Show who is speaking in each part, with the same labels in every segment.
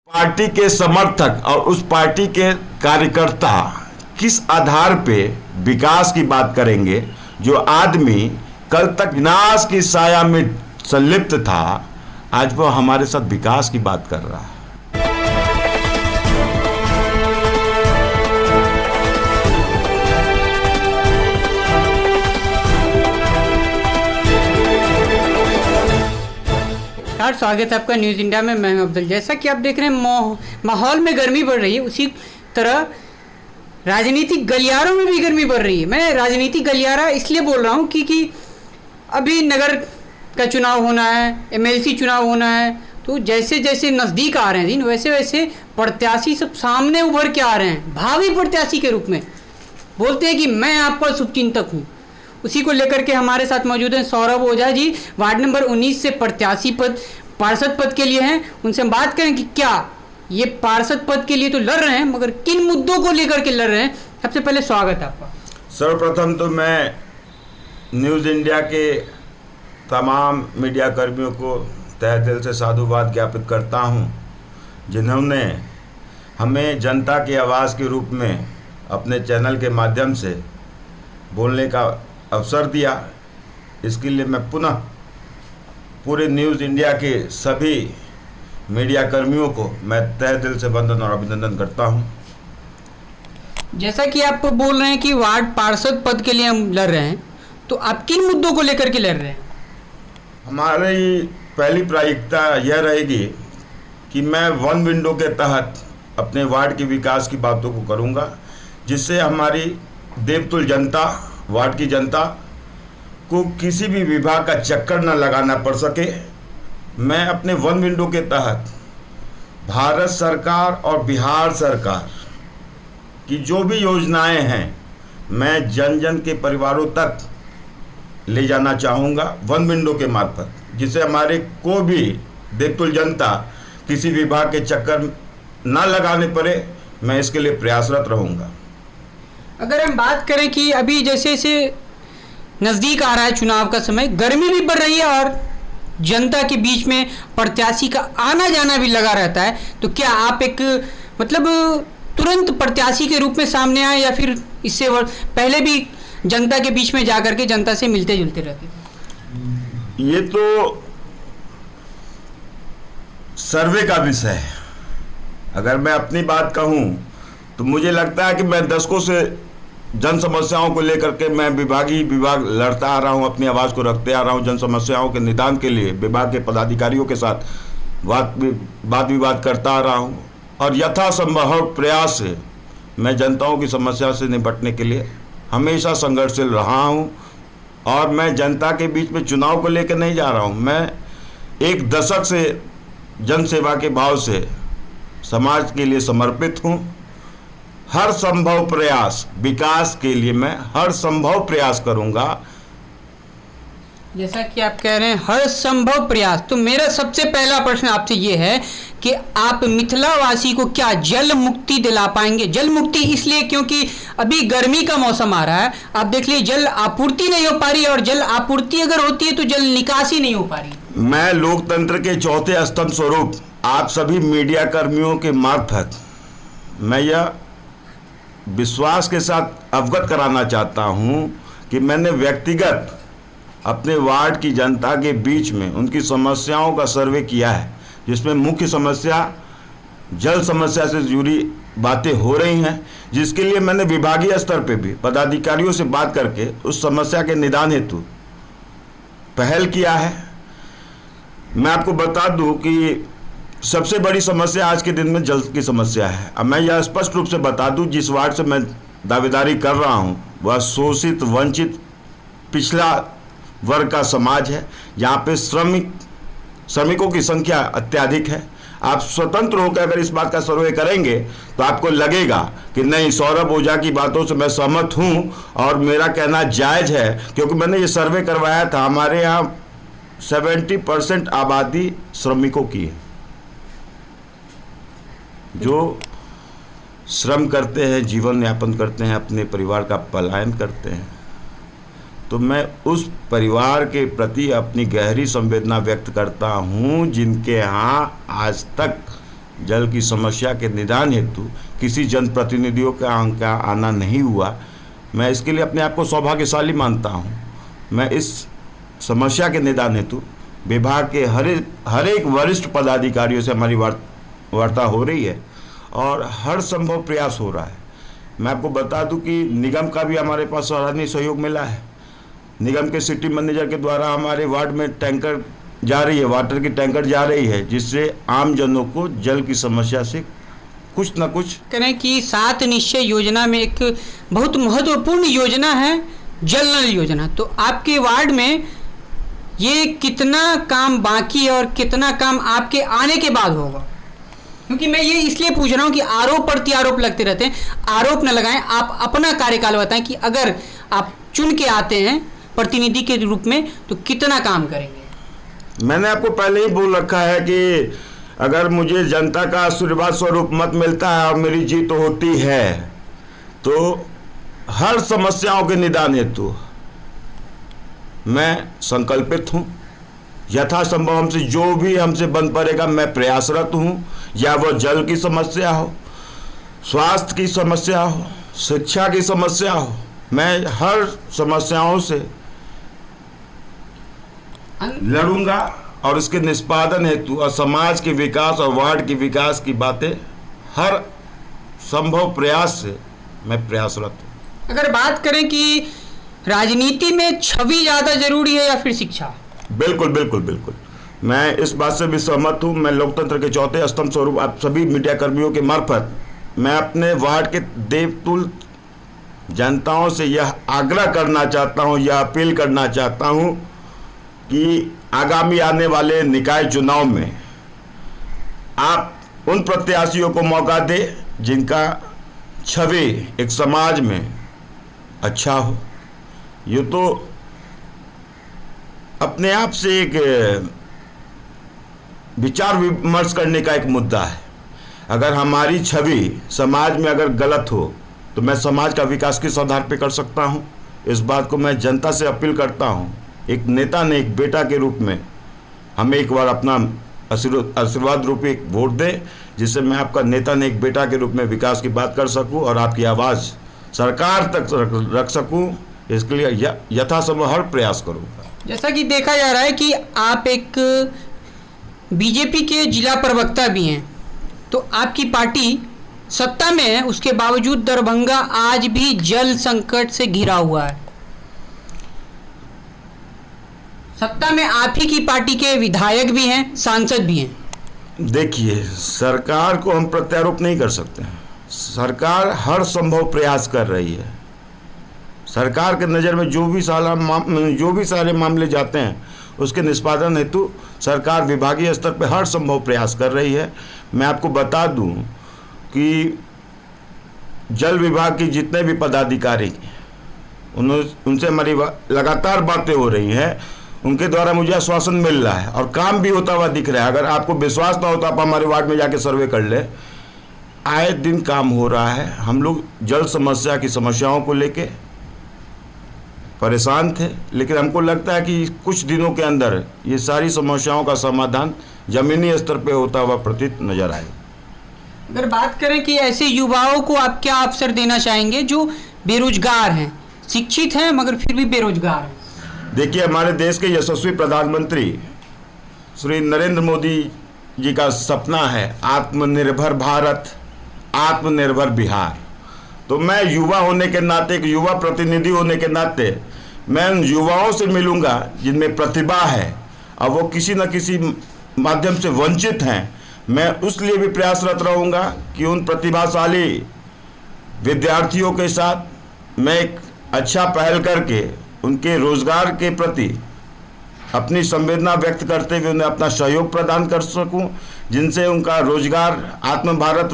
Speaker 1: Party के समर्थक और उस पार्टी के कार्यकर्ता किस आधार पे विकास की बात करेंगे? जो आदमी कल तक विनाश की साया में संलिप्त था, आज वो हमारे साथ विकास की बात कर रहा है।
Speaker 2: स्वागत है आपका न्यूज़ इंडिया में। मैं अब्दुल। जैसा कि आप देख रहे हैं माहौल में गर्मी बढ़ रही है, उसी तरह राजनीतिक गलियारों में भी गर्मी बढ़ रही है। मैं राजनीतिक गलियारा इसलिए बोल रहा हूँ क्योंकि अभी नगर का चुनाव होना है, एमएलसी चुनाव होना है, तो जैसे जैसे नज़दीक आ रहे हैं दिन, वैसे वैसे प्रत्याशी सब सामने उभर के आ रहे हैं भावी प्रत्याशी के रूप में। बोलते हैं कि मैं आपका शुभचिंतक हूँ। उसी को लेकर के हमारे साथ मौजूद हैं सौरभ ओझा जी, वार्ड नंबर 19 से प्रत्याशी पार्षद पद के लिए हैं। उनसे हम बात करें कि क्या ये पार्षद पद के लिए तो लड़ रहे हैं, मगर किन मुद्दों को लेकर के लड़ रहे हैं। सबसे पहले स्वागत है आपका।
Speaker 1: सर्वप्रथम तो मैं न्यूज़ इंडिया के तमाम मीडिया कर्मियों को तहे दिल से साधुवाद ज्ञापित करता हूं, जिन्होंने हमें जनता की आवाज़ के रूप में अपने चैनल के माध्यम से बोलने का अवसर दिया। इसके लिए मैं पुनः पूरे न्यूज़ इंडिया के सभी मीडिया कर्मियों को मैं तहे दिल से वंदन और अभिनंदन करता हूं।
Speaker 2: जैसा कि आप बोल रहे हैं कि वार्ड पार्षद पद के लिए हम लड़ रहे हैं, तो आप किन मुद्दों को लेकर के लड़ रहे हैं?
Speaker 1: हमारी पहली प्राथमिकता यह रहेगी कि मैं वन विंडो के तहत अपने वार्ड के विकास की बातों को करूंगा, जिससे हमारी देवतुल जनता, वार्ड की जनता को किसी भी विभाग का चक्कर न लगाना पड़ सके। मैं अपने वन विंडो के तहत भारत सरकार और बिहार सरकार की जो भी योजनाएं हैं, मैं जन जन के परिवारों तक ले जाना चाहूँगा वन विंडो के मार्फत, जिससे हमारे को भी देवतुल जनता किसी विभाग के चक्कर न लगाने पड़े। मैं इसके लिए प्रयासरत रहूँगा।
Speaker 2: अगर हम बात करें कि अभी जैसे जैसे नज़दीक आ रहा है चुनाव का समय, गर्मी भी बढ़ रही है और जनता के बीच में प्रत्याशी का आना जाना भी लगा रहता है, तो क्या आप एक तुरंत प्रत्याशी के रूप में सामने आए, या फिर इससे पहले भी जनता के बीच में जाकर के जनता से मिलते जुलते रहते थे?
Speaker 1: ये तो सर्वे का विषय है। अगर मैं अपनी बात कहूँ तो मुझे लगता है कि मैं दशकों से जन समस्याओं को लेकर के मैं विभाग लड़ता आ रहा हूं, अपनी आवाज़ को रखते आ रहा हूं। जन समस्याओं के निदान के लिए विभाग के पदाधिकारियों के साथ वाद विवाद करता आ रहा हूं, और यथासंभव प्रयास से मैं जनताओं की समस्या से निपटने के लिए हमेशा संघर्षशील रहा हूं। और मैं जनता के बीच में चुनाव को लेकर नहीं जा रहा हूं। मैं एक दशक से जन सेवा के भाव से समाज के लिए समर्पित हूं। हर संभव प्रयास विकास के लिए मैं हर संभव प्रयास करूंगा।
Speaker 2: जैसा कि आप कह रहे हैं हर संभव प्रयास, तो मेरा सबसे पहला प्रश्न आपसे ये है कि आप मिथिलावासी को क्या जल मुक्ति दिला पाएंगे? जल मुक्ति इसलिए क्योंकि अभी गर्मी का मौसम आ रहा है, आप देख लीजिए जल आपूर्ति नहीं हो पा रही, और जल आपूर्ति अगर होती है तो जल निकासी नहीं हो पा रही।
Speaker 1: मैं लोकतंत्र के चौथे स्तंभ स्वरूप आप सभी मीडिया कर्मियों के मार्फत मैं यह विश्वास के साथ अवगत कराना चाहता हूं कि मैंने व्यक्तिगत अपने वार्ड की जनता के बीच में उनकी समस्याओं का सर्वे किया है, जिसमें मुख्य समस्या जल समस्या से जुड़ी बातें हो रही हैं, जिसके लिए मैंने विभागीय स्तर पे भी पदाधिकारियों से बात करके उस समस्या के निदान हेतु पहल किया है। मैं आपको बता दूं कि सबसे बड़ी समस्या आज के दिन में जल की समस्या है। अब मैं यह स्पष्ट रूप से बता दूं, जिस वार्ड से मैं दावेदारी कर रहा हूं वह शोषित, वंचित, पिछड़ा वर्ग का समाज है, जहां पे श्रमिकों की संख्या अत्यधिक है। आप स्वतंत्र होकर अगर इस बात का सर्वे करेंगे तो आपको लगेगा कि नहीं, सौरभ ओझा की बातों से मैं सहमत हूं और मेरा कहना जायज है, क्योंकि मैंने ये सर्वे करवाया था। हमारे यहाँ 70% आबादी श्रमिकों की है, जो श्रम करते हैं, जीवन यापन करते हैं, अपने परिवार का पलायन करते हैं। तो मैं उस परिवार के प्रति अपनी गहरी संवेदना व्यक्त करता हूं, जिनके यहाँ आज तक जल की समस्या के निदान हेतु किसी जनप्रतिनिधियों का आना नहीं हुआ। मैं इसके लिए अपने आप को सौभाग्यशाली मानता हूँ। मैं इस समस्या के निदान हेतु विभाग के हर एक वरिष्ठ पदाधिकारियों से हमारी वार्ता हो रही है और हर संभव प्रयास हो रहा है। मैं आपको बता दूं कि निगम का भी हमारे पास सराहनीय सहयोग मिला है। निगम के सिटी मैनेजर के द्वारा हमारे वार्ड में टैंकर जा रही है, वाटर की टैंकर जा रही है, जिससे आम जनों को जल की समस्या से कुछ न कुछ
Speaker 2: करें कि 7 निश्चय योजना में एक बहुत महत्वपूर्ण योजना है जल नल योजना। तो आपके वार्ड में ये कितना काम बाकी है और कितना काम आपके आने के बाद होगा? क्योंकि मैं ये इसलिए पूछ रहा हूँ कि आरोप प्रत्यारोप लगते रहते हैं, आरोप न लगाएं, आप अपना कार्यकाल बताएं कि अगर आप चुन के आते हैं प्रतिनिधि के रूप में तो कितना काम करेंगे।
Speaker 1: मैंने आपको पहले ही बोल रखा है कि अगर मुझे जनता का आशीर्वाद स्वरूप मत मिलता है और मेरी जीत होती है तो हर समस्याओं के निदान हेतु मैं संकल्पित हूँ। यथासंभव हमसे जो भी हमसे बन पड़ेगा मैं प्रयासरत हूँ, या वह जल की समस्या हो, स्वास्थ्य की समस्या हो, शिक्षा की समस्या हो, मैं हर समस्याओं से लड़ूंगा और इसके निष्पादन हेतु और समाज के विकास और वार्ड के विकास की बातें हर संभव प्रयास से मैं प्रयासरत हूँ।
Speaker 2: अगर बात करें कि राजनीति में छवि ज़्यादा जरूरी है या फिर शिक्षा?
Speaker 1: बिल्कुल बिल्कुल बिल्कुल, मैं इस बात से भी सहमत हूँ। मैं लोकतंत्र के चौथे स्तंभ स्वरूप आप सभी मीडिया कर्मियों के मार्फत मैं अपने वार्ड के देवतुल्य जनताओं से यह आग्रह करना चाहता हूँ, यह अपील करना चाहता हूँ कि आगामी आने वाले निकाय चुनाव में आप उन प्रत्याशियों को मौका दें जिनका छवि एक समाज में अच्छा हो। ये तो अपने आप से एक विचार विमर्श करने का एक मुद्दा है। अगर हमारी छवि समाज में अगर गलत हो तो मैं समाज का विकास किस आधार पे कर सकता हूँ? इस बात को मैं जनता से अपील करता हूँ। एक नेता ने एक बेटा के रूप में हमें एक बार अपना आशीर्वाद रूपी वोट दे, जिससे मैं आपका नेता ने एक बेटा के रूप में विकास की बात कर सकूं और आपकी आवाज़ सरकार तक रख सकूं। इसके लिए यथासंभव हर प्रयास करूंगा।
Speaker 2: जैसा कि देखा जा रहा है कि आप एक बीजेपी के जिला प्रवक्ता भी हैं, तो आपकी पार्टी सत्ता में है, उसके बावजूद दरभंगा आज भी जल संकट से घिरा हुआ है। सत्ता में आप ही की पार्टी के विधायक भी हैं, सांसद भी हैं।
Speaker 1: देखिए, सरकार को हम प्रत्यारोप नहीं कर सकते हैं। सरकार हर संभव प्रयास कर रही है। सरकार के नज़र में जो भी सारे मामले जाते हैं उसके निष्पादन हेतु सरकार विभागीय स्तर पर हर संभव प्रयास कर रही है। मैं आपको बता दूं कि जल विभाग की जितने भी पदाधिकारी उनसे हमारी लगातार बातें हो रही हैं, उनके द्वारा मुझे आश्वासन मिल रहा है और काम भी होता हुआ दिख रहा है। अगर आपको विश्वास ना हो तो आप हमारे वार्ड में जाके सर्वे कर ले। आए दिन काम हो रहा है। हम लोग जल समस्या की समस्याओं को लेके परेशान थे, लेकिन हमको लगता है कि कुछ दिनों के अंदर ये सारी समस्याओं का समाधान जमीनी स्तर पे होता हुआ प्रतीत नजर आए।
Speaker 2: अगर बात करें कि ऐसे युवाओं को आप क्या अवसर देना चाहेंगे जो बेरोजगार हैं, शिक्षित हैं मगर फिर भी बेरोजगार हैं?
Speaker 1: देखिए, हमारे देश के यशस्वी प्रधानमंत्री श्री नरेंद्र मोदी जी का सपना है आत्मनिर्भर भारत, आत्मनिर्भर बिहार। तो मैं युवा होने के नाते, एक युवा प्रतिनिधि होने के नाते मैं उन युवाओं से मिलूंगा जिनमें प्रतिभा है और वो किसी न किसी माध्यम से वंचित हैं। मैं उस लिए भी प्रयासरत रहूंगा कि उन प्रतिभाशाली विद्यार्थियों के साथ मैं एक अच्छा पहल करके उनके रोजगार के प्रति अपनी संवेदना व्यक्त करते हुए उन्हें अपना सहयोग प्रदान कर सकूं, जिनसे उनका रोजगार, आत्मभारत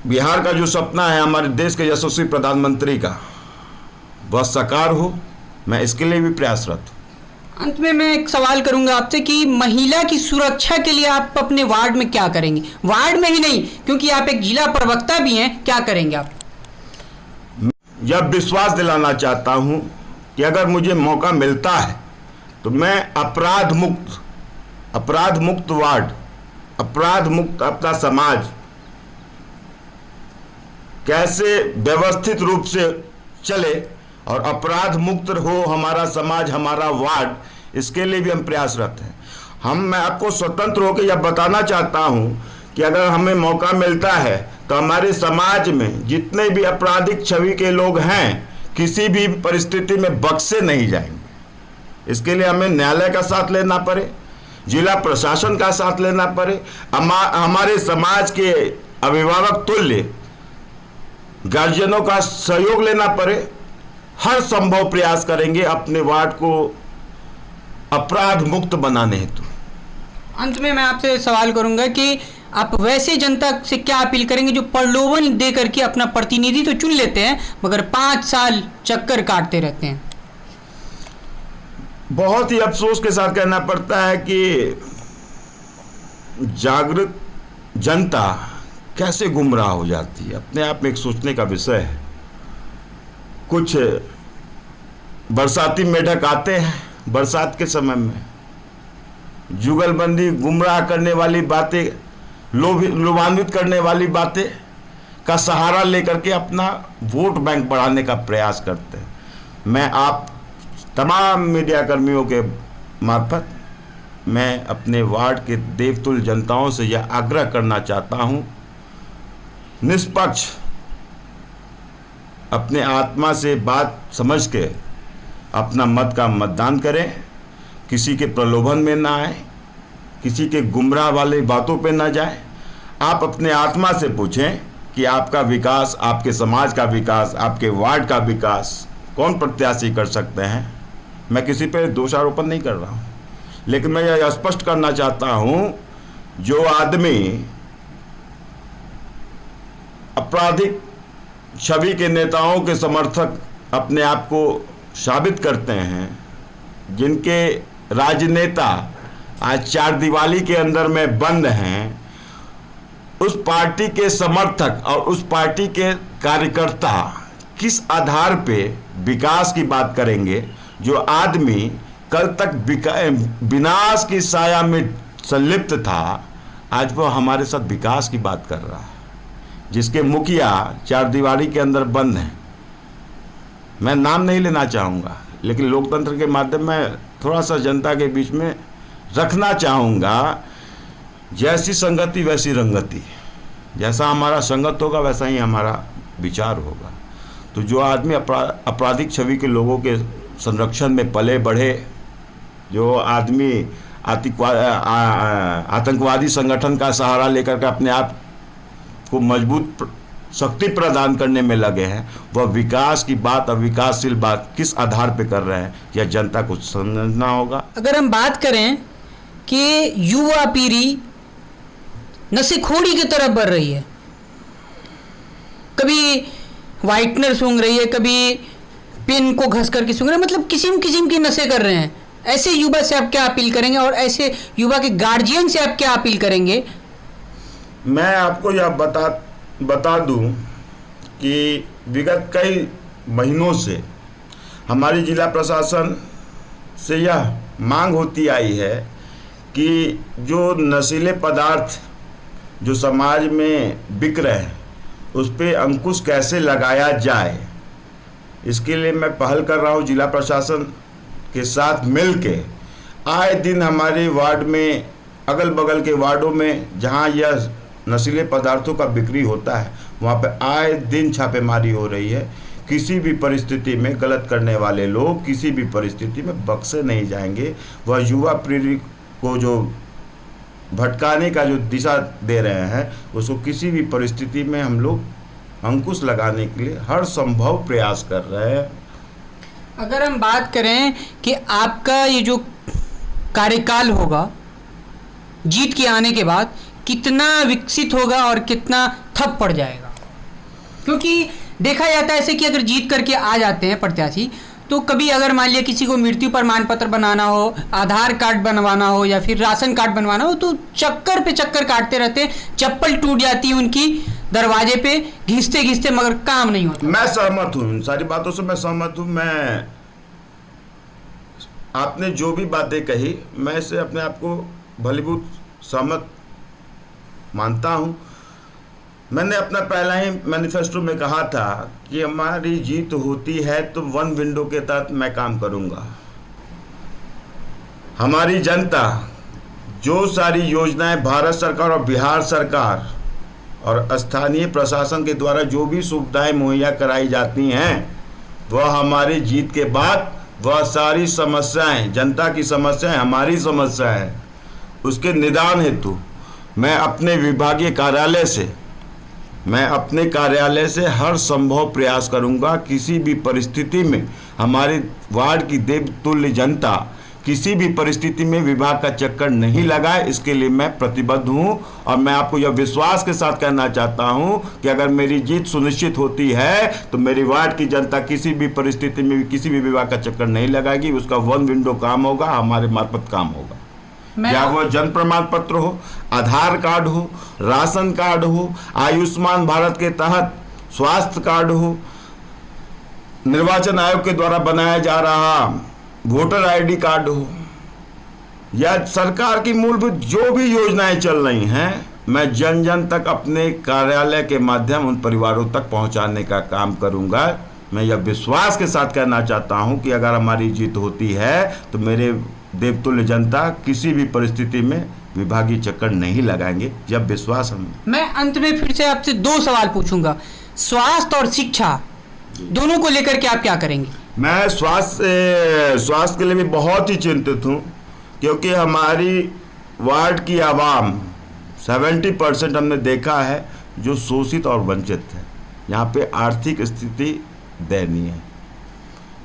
Speaker 1: बिहार का जो सपना है हमारे देश के यशस्वी प्रधानमंत्री का, वह साकार हो। मैं इसके लिए भी प्रयासरत हूँ।
Speaker 2: अंत में मैं एक सवाल करूंगा आपसे कि महिला की सुरक्षा के लिए आप अपने वार्ड में क्या करेंगे? वार्ड में ही नहीं, क्योंकि आप एक जिला प्रवक्ता भी हैं, क्या करेंगे आप?
Speaker 1: यह विश्वास दिलाना चाहता हूं कि अगर मुझे मौका मिलता है तो मैं अपराध मुक्त अपराध मुक्त वार्ड, अपराध मुक्त अपना समाज कैसे व्यवस्थित रूप से चले और अपराध मुक्त हो हमारा समाज, हमारा वार्ड, इसके लिए भी हम प्रयासरत हैं। मैं आपको स्वतंत्र होकर यह बताना चाहता हूं कि अगर हमें मौका मिलता है तो हमारे समाज में जितने भी आपराधिक छवि के लोग हैं किसी भी परिस्थिति में बख्शे नहीं जाएंगे। इसके लिए हमें न्यायालय का साथ लेना पड़े, जिला प्रशासन का साथ लेना पड़े, हमारे समाज के अभिभावक तुल्य गार्जियनों का सहयोग लेना पड़े, हर संभव प्रयास करेंगे अपने वार्ड को अपराध मुक्त बनाने हेतु।
Speaker 2: अंत में मैं आपसे सवाल करूंगा कि आप वैसे जनता से क्या अपील करेंगे जो प्रलोभन दे करके अपना प्रतिनिधि तो चुन लेते हैं मगर 5 साल चक्कर काटते रहते हैं?
Speaker 1: बहुत ही अफसोस के साथ कहना पड़ता है कि जागृत जनता कैसे गुमराह हो जाती है, अपने आप में एक सोचने का विषय है। कुछ बरसाती मेढक आते हैं बरसात के समय में, जुगलबंदी, गुमराह करने वाली बातें, लोभान्वित करने वाली बातें का सहारा लेकर के अपना वोट बैंक बढ़ाने का प्रयास करते हैं। मैं आप तमाम मीडिया कर्मियों के मार्फत मैं अपने वार्ड के देवतुल्य जनताओं से यह आग्रह करना चाहता हूं, निष्पक्ष अपने आत्मा से बात समझ के अपना मत का मतदान करें, किसी के प्रलोभन में ना आए, किसी के गुमराह वाली बातों पे ना जाए। आप अपने आत्मा से पूछें कि आपका विकास, आपके समाज का विकास, आपके वार्ड का विकास कौन प्रत्याशी कर सकते हैं। मैं किसी पे दोषारोपण नहीं कर रहा हूँ, लेकिन मैं यह स्पष्ट करना चाहता हूँ, जो आदमी आपराधिक छवि के नेताओं के समर्थक अपने आप को साबित करते हैं, जिनके राजनेता आज 4 दीवारी के अंदर में बंद हैं, उस पार्टी के समर्थक और उस पार्टी के कार्यकर्ता किस आधार पे विकास की बात करेंगे? जो आदमी कल तक विनाश की साया में संलिप्त था, आज वो हमारे साथ विकास की बात कर रहा है, जिसके मुखिया 4 दीवारी के अंदर बंद हैं। मैं नाम नहीं लेना चाहूँगा, लेकिन लोकतंत्र के माध्यम में थोड़ा सा जनता के बीच में रखना चाहूँगा, जैसी संगति वैसी रंगति। जैसा हमारा संगत होगा वैसा ही हमारा विचार होगा। तो जो आदमी आपराधिक छवि के लोगों के संरक्षण में पले बढ़े, जो आदमी आतंकवादी संगठन का सहारा लेकर के अपने आप को मजबूत शक्ति प्रदान करने में लगे हैं, वह विकास की बात और विकासशील बात किस आधार पे कर रहे हैं, यह जनता को समझना होगा।
Speaker 2: अगर हम बात करें कि युवा पीढ़ी नशेखोरी की तरफ बढ़ रही है, कभी वाइटनर सूंघ रही है, कभी पेन को घस करके सूंघ रहे हैं, मतलब किस्म किस्म के नशे कर रहे हैं, ऐसे युवा से आप क्या अपील करेंगे और ऐसे युवा के गार्जियन से आप क्या अपील करेंगे?
Speaker 1: मैं आपको यह बता दूं कि विगत कई महीनों से हमारी जिला प्रशासन से यह मांग होती आई है कि जो नशीले पदार्थ जो समाज में बिक रहे हैं उस पर अंकुश कैसे लगाया जाए। इसके लिए मैं पहल कर रहा हूँ, जिला प्रशासन के साथ मिलके आए दिन हमारे वार्ड में, अगल बगल के वार्डों में जहाँ यह नशीले पदार्थों का बिक्री होता है, वहाँ पे आए दिन छापेमारी हो रही है। किसी भी परिस्थिति में गलत करने वाले लोग किसी भी परिस्थिति में बख्शे नहीं जाएंगे। वह युवा पीढ़ी को जो भटकाने का जो दिशा दे रहे हैं, उसको किसी भी परिस्थिति में हम लोग अंकुश लगाने के लिए हर संभव प्रयास कर रहे हैं।
Speaker 2: अगर हम बात करें कि आपका ये जो कार्यकाल होगा जीत के आने के बाद, कितना विकसित होगा और कितना ठप पड़ जाएगा? क्योंकि देखा जाता है ऐसे कि अगर जीत करके आ जाते हैं प्रत्याशी, तो कभी अगर मान लिया किसी को मृत्यु प्रमाण पत्र बनाना हो, आधार कार्ड बनवाना हो या फिर राशन कार्ड बनवाना हो, तो चक्कर पे चक्कर काटते रहते हैं, चप्पल टूट जाती है उनकी दरवाजे पे घिसते घिसते, मगर काम नहीं होता।
Speaker 1: मैं सहमत हूँ, इन सारी बातों से मैं सहमत हूँ। मैं आपने जो भी बातें कही, मैं इसे अपने आप को भलीभूत सहमत मानता हूँ। मैंने अपना पहला ही मैनिफेस्टो में कहा था कि हमारी जीत होती है तो वन विंडो के तहत मैं काम करूँगा। हमारी जनता जो सारी योजनाएं भारत सरकार और बिहार सरकार और स्थानीय प्रशासन के द्वारा जो भी सुविधाएं मुहैया कराई जाती हैं, वह हमारी जीत के बाद वह सारी समस्याएं, जनता की समस्याएं हमारी समस्या है, उसके निदान हेतु मैं अपने विभागीय कार्यालय से हर संभव प्रयास करूंगा। किसी भी परिस्थिति में हमारे वार्ड की देवतुल्य जनता किसी भी परिस्थिति में विभाग का चक्कर नहीं लगाए, इसके लिए मैं प्रतिबद्ध हूं। और मैं आपको यह विश्वास के साथ कहना चाहता हूं कि अगर मेरी जीत सुनिश्चित होती है तो मेरी वार्ड की जनता किसी भी परिस्थिति में किसी भी विभाग का चक्कर नहीं लगाएगी। उसका वन विंडो काम होगा, हमारे मार्फत काम होगा। या वो जन प्रमाण पत्र हो, आधार कार्ड हो, राशन कार्ड हो, आयुष्मान भारत के तहत स्वास्थ्य कार्ड हो, निर्वाचन आयोग के द्वारा बनाया जा रहा वोटर आईडी कार्ड हो, या सरकार की मूलभूत जो भी योजनाएं चल रही हैं, मैं जन जन तक अपने कार्यालय के माध्यम उन परिवारों तक पहुंचाने का काम करूंगा। मैं यह विश्वास के साथ कहना चाहता हूं कि अगर हमारी जीत होती है तो मेरे देवतुल्य जनता किसी भी परिस्थिति में विभागीय चक्कर नहीं लगाएंगे। जब विश्वास
Speaker 2: मैं अंत में फिर से आपसे 2 सवाल पूछूंगा। स्वास्थ्य और शिक्षा दोनों को लेकर के आप क्या करेंगे?
Speaker 1: मैं स्वास्थ्य के लिए भी बहुत ही चिंतित हूँ, क्योंकि हमारी वार्ड की आवाम 70% हमने देखा है जो शोषित और वंचित है। यहाँ पे आर्थिक स्थिति दयनीय है।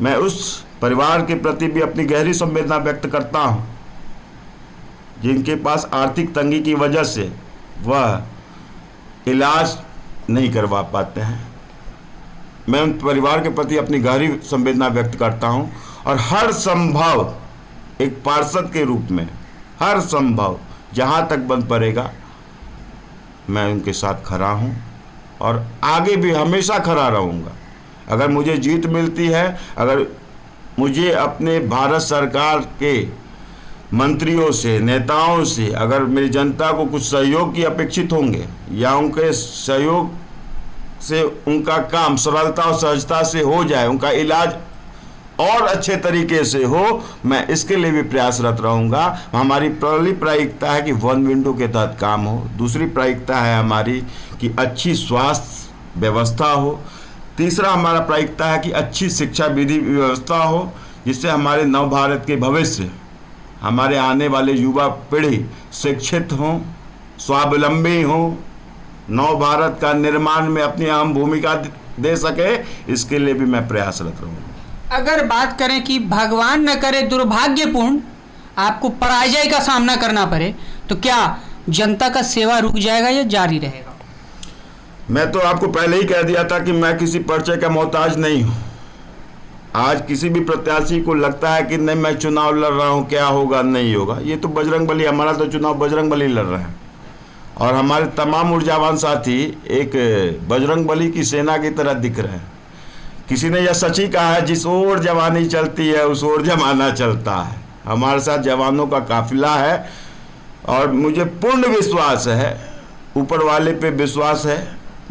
Speaker 1: मैं उस परिवार के प्रति भी अपनी गहरी संवेदना व्यक्त करता हूँ जिनके पास आर्थिक तंगी की वजह से वह इलाज नहीं करवा पाते हैं। मैं उन परिवार के प्रति अपनी गहरी संवेदना व्यक्त करता हूं और हर संभव एक पार्षद के रूप में हर संभव जहां तक बन पड़ेगा मैं उनके साथ खड़ा हूं और आगे भी हमेशा खड़ा रहूंगा। अगर मुझे जीत मिलती है, अगर मुझे अपने भारत सरकार के मंत्रियों से, नेताओं से, अगर मेरी जनता को कुछ सहयोग की अपेक्षित होंगे या उनके सहयोग से उनका काम सरलता और सहजता से हो जाए, उनका इलाज और अच्छे तरीके से हो, मैं इसके लिए भी प्रयासरत रहूँगा। हमारी पहली प्राथमिकता है कि वन विंडो के तहत काम हो। दूसरी प्राथमिकता है हमारी कि अच्छी स्वास्थ्य व्यवस्था हो। तीसरा हमारा प्राथमिकता है कि अच्छी शिक्षा विधि व्यवस्था हो, जिससे हमारे नव भारत के भविष्य, हमारे आने वाले युवा पीढ़ी शिक्षित हों, स्वावलंबी हों, नव भारत का निर्माण में अपनी अहम भूमिका दे सके, इसके लिए भी मैं प्रयासरत रहूँगा।
Speaker 2: अगर बात करें कि भगवान न करे दुर्भाग्यपूर्ण आपको पराजय का सामना करना पड़े, तो क्या जनता का सेवा रुक जाएगा या जारी रहेगा?
Speaker 1: मैं तो आपको पहले ही कह दिया था कि मैं किसी परिचय का मोहताज नहीं हूँ। आज किसी भी प्रत्याशी को लगता है कि नहीं मैं चुनाव लड़ रहा हूँ, क्या होगा नहीं होगा, ये तो बजरंगबली, हमारा तो चुनाव बजरंगबली लड़ रहा है और हमारे तमाम ऊर्जावान साथी एक बजरंगबली की सेना की तरह दिख रहे हैं। किसी ने यह सच ही कहा है, जिस ओर जवानी चलती है उस ओर जमाना चलता है। हमारे साथ जवानों का काफिला है और मुझे पूर्ण विश्वास है, ऊपर वाले पे विश्वास है,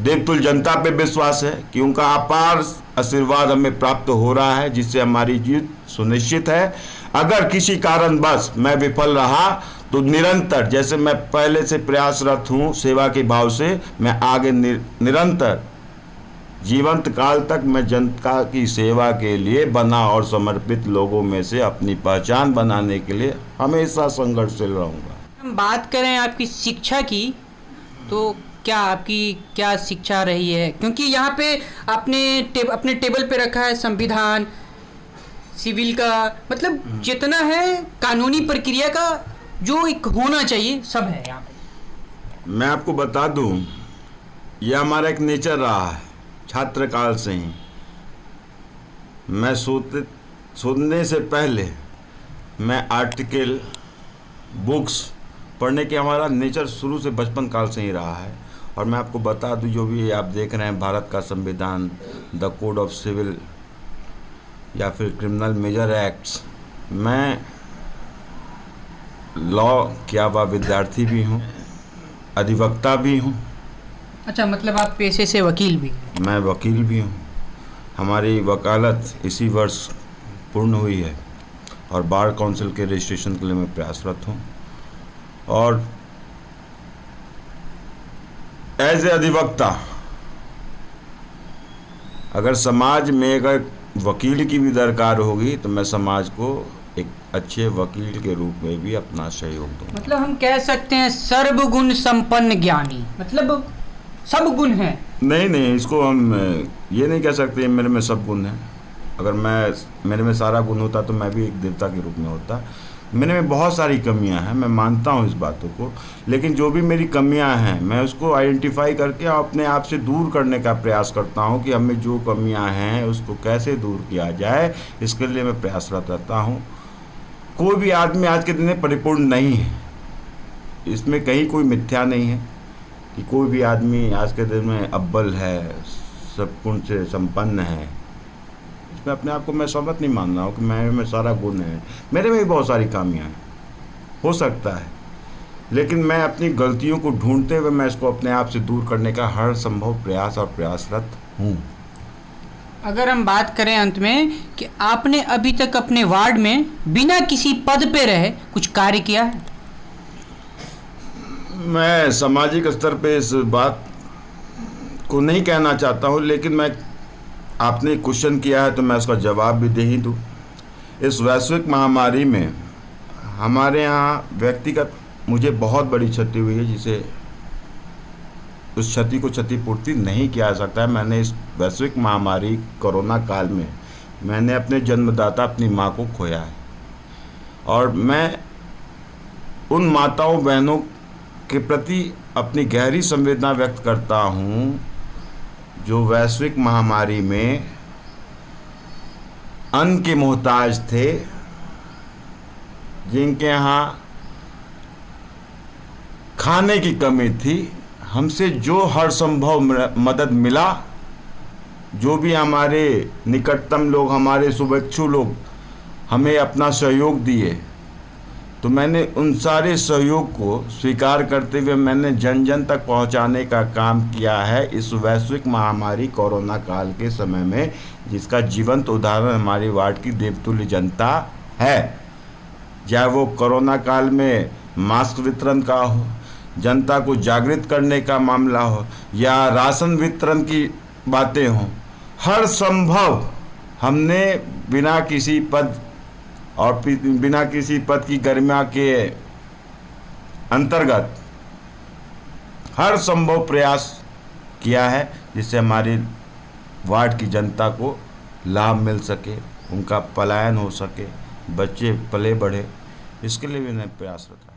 Speaker 1: देवतुल्य जनता पे विश्वास है कि उनका अपार आशीर्वाद हमें प्राप्त हो रहा है, जिससे हमारी जीत सुनिश्चित है। अगर किसी कारणवश मैं विफल रहा तो निरंतर, जैसे मैं पहले से प्रयासरत हूँ सेवा के भाव से, मैं आगे निरंतर जीवंत काल तक मैं जनता की सेवा के लिए बना और समर्पित लोगों में से अपनी पहचान बनाने के लिए हमेशा संघर्षशील रहूँगा।
Speaker 2: हम बात करें आपकी शिक्षा की, तो क्या आपकी क्या शिक्षा रही है? क्योंकि यहाँ पे अपने टेबल पे रखा है संविधान, सिविल का, मतलब जितना है कानूनी प्रक्रिया का जो एक होना चाहिए सब है यहाँ पे।
Speaker 1: मैं आपको बता दूं, यह हमारा एक नेचर रहा है छात्र काल से ही। मैं सोने से पहले मैं आर्टिकल, बुक्स पढ़ने के हमारा नेचर शुरू से बचपन काल से ही रहा है। और मैं आपको बता दूं, जो भी आप देख रहे हैं भारत का संविधान, द कोड ऑफ सिविल या फिर क्रिमिनल मेजर एक्ट्स, मैं लॉ किया हुआ विद्यार्थी भी हूँ, अधिवक्ता भी हूँ।
Speaker 2: अच्छा, मतलब आप पेशे से वकील भी?
Speaker 1: मैं वकील भी हूँ। हमारी वकालत इसी वर्ष पूर्ण हुई है और बार काउंसिल के रजिस्ट्रेशन के लिए मैं प्रयासरत हूँ। और एज ए अधिवक्ता अगर समाज में अगर वकील की भी दरकार होगी तो मैं समाज को एक अच्छे वकील के रूप में भी अपना सहयोग दूँ।
Speaker 2: मतलब हम कह सकते हैं सर्वगुण संपन्न ज्ञानी, मतलब सब गुण हैं।
Speaker 1: नहीं, इसको हम ये नहीं कह सकते मेरे में सब गुण हैं। अगर मेरे में सारा गुण होता तो मैं भी एक देवता के रूप में होता। मेरे में बहुत सारी कमियां हैं, मैं मानता हूं इस बातों को, लेकिन जो भी मेरी कमियां हैं मैं उसको आइडेंटिफाई करके अपने आप से दूर करने का प्रयास करता हूं कि हमें जो कमियां हैं उसको कैसे दूर किया जाए, इसके लिए मैं प्रयासरत रहता हूं। कोई भी आदमी आज के दिन में परिपूर्ण नहीं है, इसमें कहीं कोई मिथ्या नहीं है कि कोई भी आदमी आज के दिन में अव्वल है, सब गुण से संपन्न है। इसमें अपने आप को मैं सहमत नहीं मान रहा हूँ कि मेरे में सारा गुण है। मेरे में भी बहुत सारी खामियाँ हैं, हो सकता है, लेकिन मैं अपनी गलतियों को ढूंढते हुए मैं इसको अपने आप से दूर करने का हर संभव प्रयास और प्रयासरत हूँ।
Speaker 2: अगर हम बात करें अंत में कि आपने अभी तक अपने वार्ड में बिना किसी पद पे रहे कुछ कार्य किया है?
Speaker 1: मैं सामाजिक स्तर पे इस बात को नहीं कहना चाहता हूँ, लेकिन मैं आपने क्वेश्चन किया है तो मैं उसका जवाब भी दे ही दूँ। इस वैश्विक महामारी में हमारे यहाँ व्यक्तिगत मुझे बहुत बड़ी क्षति हुई है, जिसे उस क्षति को क्षतिपूर्ति नहीं किया जा सकता है। मैंने इस वैश्विक महामारी कोरोना काल में मैंने अपने जन्मदाता अपनी माँ को खोया है, और मैं उन माताओं बहनों के प्रति अपनी गहरी संवेदना व्यक्त करता हूँ जो वैश्विक महामारी में अन्न के मोहताज थे, जिनके यहाँ खाने की कमी थी। हमसे जो हर संभव मदद मिला, जो भी हमारे निकटतम लोग, हमारे शुभेच्छु लोग हमें अपना सहयोग दिए, तो मैंने उन सारे सहयोग को स्वीकार करते हुए मैंने जन जन तक पहुंचाने का काम किया है इस वैश्विक महामारी कोरोना काल के समय में, जिसका जीवंत उदाहरण हमारी वार्ड की देवतुल्य जनता है। चाहे वो कोरोना काल में मास्क वितरण का हो, जनता को जागृत करने का मामला हो, या राशन वितरण की बातें हों, हर संभव हमने बिना किसी पद और बिना किसी पद की गरिमा के अंतर्गत हर संभव प्रयास किया है, जिससे हमारी वार्ड की जनता को लाभ मिल सके, उनका पलायन हो सके, बच्चे पले बढ़े। इसके लिए भी मैं प्रयासरत